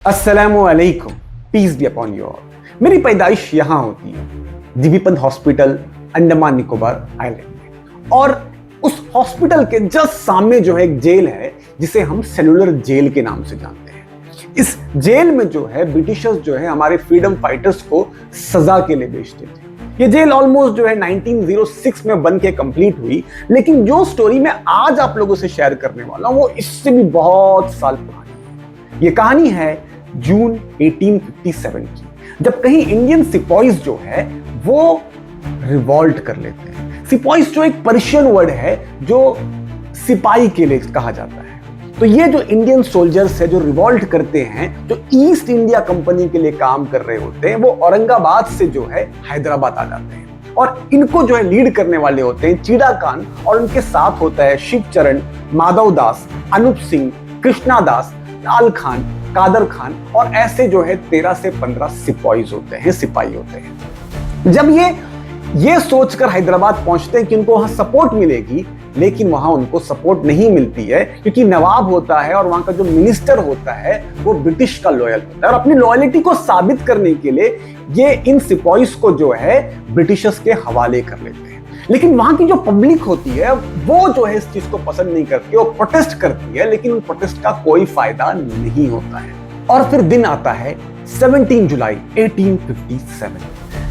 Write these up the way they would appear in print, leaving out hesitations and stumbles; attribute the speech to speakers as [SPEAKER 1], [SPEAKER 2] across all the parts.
[SPEAKER 1] अस्सलामु अलैकुम, peace be upon you all. मेरी पैदाइश यहाँ होती है दिवीपंत हॉस्पिटल, अंडमान निकोबार आइलैंड में। और उस हॉस्पिटल के जस्ट सामने जो है एक जेल है जिसे हम सेलुलर जेल के नाम से जानते हैं। इस जेल में जो है ब्रिटिशर्स जो है हमारे फ्रीडम फाइटर्स को सजा के लिए भेजते थे। ये जेल ऑलमोस्ट जो है 1906 में बन के कंप्लीट हुई, लेकिन जो स्टोरी मैं आज आप लोगों से शेयर करने वाला हूं वो इससे भी बहुत साल पुरानी है। ये कहानी है जून 1857 की, जब कहीं इंडियन सिपाहीज जो है वो रिवॉल्ट कर लेते हैं। सिपाहीज जो एक पर्शियन वर्ड है जो सिपाही के लिए कहा जाता है। तो ये जो इंडियन सोल्जर्स है जो रिवॉल्ट करते हैं, जो ईस्ट इंडिया कंपनी के लिए काम कर रहे होते हैं, वो औरंगाबाद से जो है हैदराबाद आ जाते हैं। और इनको जो है लीड करने वाले होते हैं चीड़ा खान, और उनके साथ होता है शिवचरण, माधव दास, अनूप सिंह, कृष्णा दास, लाल खान, कादर खान, और ऐसे जो है 13 से 15 सिपाहीज होते हैं, सिपाही होते हैं। जब ये सोचकर हैदराबाद पहुंचते हैं कि उनको वहां सपोर्ट मिलेगी, लेकिन वहां उनको सपोर्ट नहीं मिलती है, क्योंकि नवाब होता है और वहां का जो मिनिस्टर होता है वो ब्रिटिश का लॉयल होता है। और अपनी लॉयल्टी को साबित करने के लिए ये इन सिपाहीज को जो है ब्रिटिशर्स के हवाले कर लेते हैं। लेकिन वहां की जो पब्लिक होती है वो जो है इस चीज को पसंद नहीं करती, वो प्रोटेस्ट करती है, लेकिन उन प्रोटेस्ट का कोई फायदा नहीं होता है। और फिर दिन आता है 17 जुलाई 1857,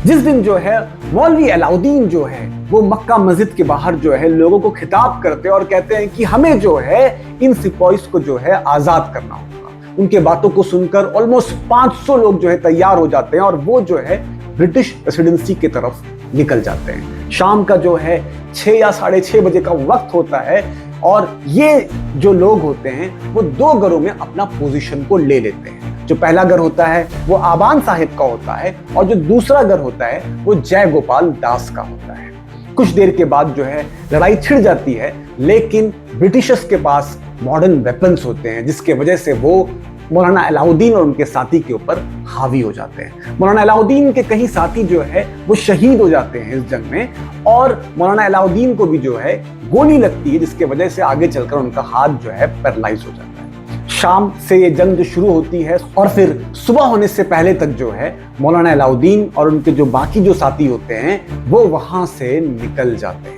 [SPEAKER 1] जिस दिन जो है मौलवी अलाउद्दीन जो है वो मक्का मस्जिद के बाहर जो है लोगों को खिताब करते हैं और कहते हैं कि हमें जो है इन सिपाहीज को जो है आजाद करना होगा। उनके बातों को सुनकर ऑलमोस्ट 500 लोग जो है तैयार हो जाते हैं और वो जो है ब्रिटिश प्रेसिडेंसी की तरफ निकल जाते हैं। शाम का जो है 6 या 6:30 बजे का वक्त होता है, और ये जो लोग होते हैं वो 2 घरों में अपना पोजीशन को ले लेते हैं। जो पहला घर होता है वो आबान साहिब का होता है, और जो दूसरा घर होता है वो जय गोपाल दास का होता है। कुछ देर के बाद जो है लड़ाई छिड़ जाती है, लेकिन ब्रिटिशर्स के पास मॉडर्न वेपन्स होते हैं, जिसके वजह से वो मौलाना अलाउद्दीन और उनके साथी के ऊपर हावी हो जाते हैं। मौलाना अलाउद्दीन के कई साथी जो है वो शहीद हो जाते हैं इस जंग में, और मौलाना अलाउद्दीन को भी जो है गोली लगती है, जिसके वजह से आगे चलकर उनका हाथ जो है पैरालाइज हो जाता है। शाम से ये जंग जो शुरू होती है, और फिर सुबह होने से पहले तक जो है मौलाना अलाउद्दीन और उनके जो बाकी जो साथी होते हैं वो वहां से निकल जाते हैं।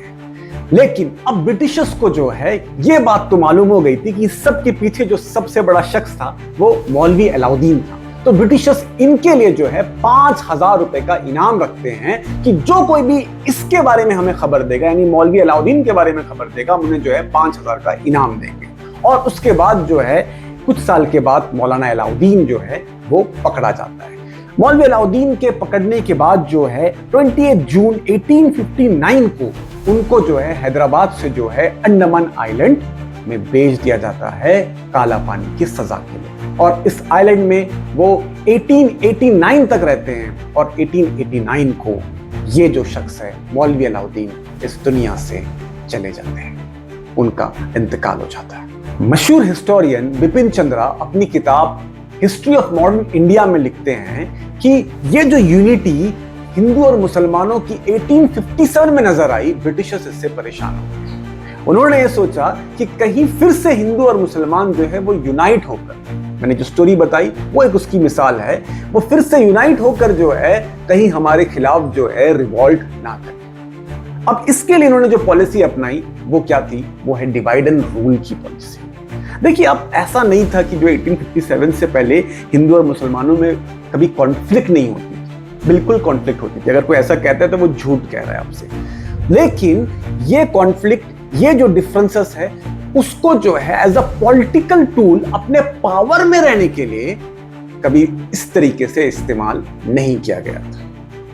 [SPEAKER 1] लेकिन अब ब्रिटिशर्स को जो है ये बात तो मालूम हो गई थी कि सबके पीछे जो सबसे बड़ा शख्स था वो मौलवी अलाउद्दीन था। तो ब्रिटिशर्स इनके लिए जो है 5000 रुपए का इनाम रखते हैं कि जो कोई भी इसके बारे में हमें खबर देगा, यानी मौलवी अलाउद्दीन के बारे में खबर देगा, हम उन्हें जो है 5000 का इनाम देंगे। और उसके बाद जो है कुछ साल के बाद मौलाना अलाउद्दीन जो है वो पकड़ा जाता है। मौलवी अलाउद्दीन के पकड़ने के बाद जो है 28 जून 1859 को उनको जो है हैदराबाद से जो है अंडमान आइलैंड में भेज दिया जाता है काला पानी की सजा के लिए। और इस आइलैंड में वो 1889 तक रहते हैं, और 1889 को ये जो शख्स है मौलवी अलाउद्दीन इस दुनिया से चले जाते हैं, उनका इंतकाल हो जाता है। मशहूर हिस्टोरियन बिपिन चंद्रा अपनी किताब हिस्ट्री ऑफ मॉडर्न इंडिया में लिखते हैं कि ये जो यूनिटी हिंदू और मुसलमानों की 1857 में नजर आई, ब्रिटिशर्स इससे परेशान हो गए। उन्होंने ये सोचा कि कहीं फिर से हिंदू और मुसलमान जो है वो यूनाइट होकर, मैंने जो स्टोरी बताई वो एक उसकी मिसाल है, वो फिर से यूनाइट होकर जो है कहीं हमारे खिलाफ जो है रिवॉल्ट ना करें। अब इसके लिए इन्होंने जो पॉलिसी अपनाई वो क्या थी, वो है डिवाइड एंड रूल की पॉलिसी। देखिए, अब ऐसा नहीं था कि जो 1857 से पहले हिंदू और मुसलमानों में कभी कॉन्फ्लिक्ट नहीं होती थी, बिल्कुल कॉन्फ्लिक्ट होती थी। अगर कोई ऐसा कहता है तो वो झूठ कह रहा है आपसे। लेकिन ये कॉन्फ्लिक्ट, ये जो डिफरेंसेस है, उसको जो है एज अ पॉलिटिकल टूल अपने पावर में रहने के लिए कभी इस तरीके से इस्तेमाल नहीं किया गया था।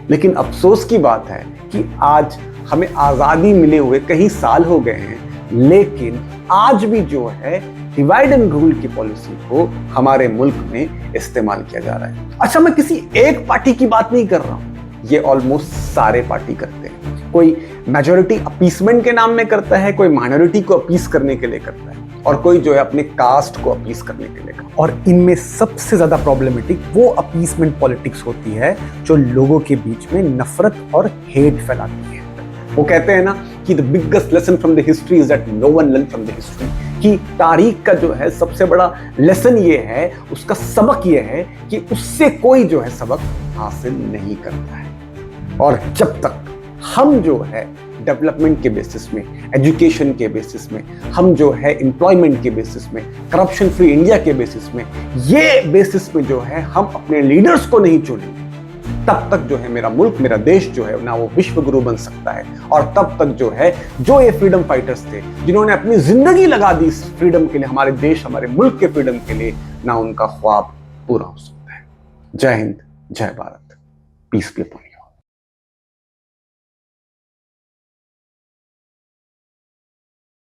[SPEAKER 1] लेकिन अफसोस की बात है कि आज हमें आजादी मिले हुए कई साल हो गए हैं, लेकिन आज भी जो है डिवाइड एंड रूल की पॉलिसी को हमारे मुल्क में इस्तेमाल किया जा रहा है। अच्छा, मैं किसी एक पार्टी की बात नहीं कर रहा हूं, ये ऑलमोस्ट सारे पार्टी करते हैं। कोई मेजॉरिटी अपीसमेंट के नाम में करता है, कोई माइनॉरिटी को अपीस करने के लिए करता है, और कोई जो है अपने कास्ट को अपीस करने के लिए करता है। और इनमें सबसे ज्यादा प्रॉब्लमेटिक वो अपीसमेंट पॉलिटिक्स होती है जो लोगों के बीच में नफरत और हेट फैलाती है। वो कहते हैं ना कि the biggest lesson from the history is that no one learn from the history. कि तारीख का जो है सबसे बड़ा लेसन ये है, उसका सबक ये है कि उससे कोई जो है सबक हासिल नहीं करता है। और जब तक हम जो है डेवलपमेंट के बेसिस में, एजुकेशन के बेसिस में, हम जो है एम्प्लॉयमेंट के बेसिस में, करप्शन फ्री इंडिया के बेसिस में, ये बेसिस पे जो है हम अपने लीडर्स को नहीं चुनेंगे, तब तक जो है मेरा मुल्क, मेरा देश जो है ना वो विश्व गुरु बन सकता है। और तब तक जो है जो ये फ्रीडम फाइटर्स थे, जिन्होंने अपनी जिंदगी लगा दी इस फ्रीडम के लिए, हमारे देश, हमारे मुल्क के फ्रीडम के लिए, ना उनका ख्वाब पूरा हो सकता है। जय हिंद, जय Bharat, peace be upon you.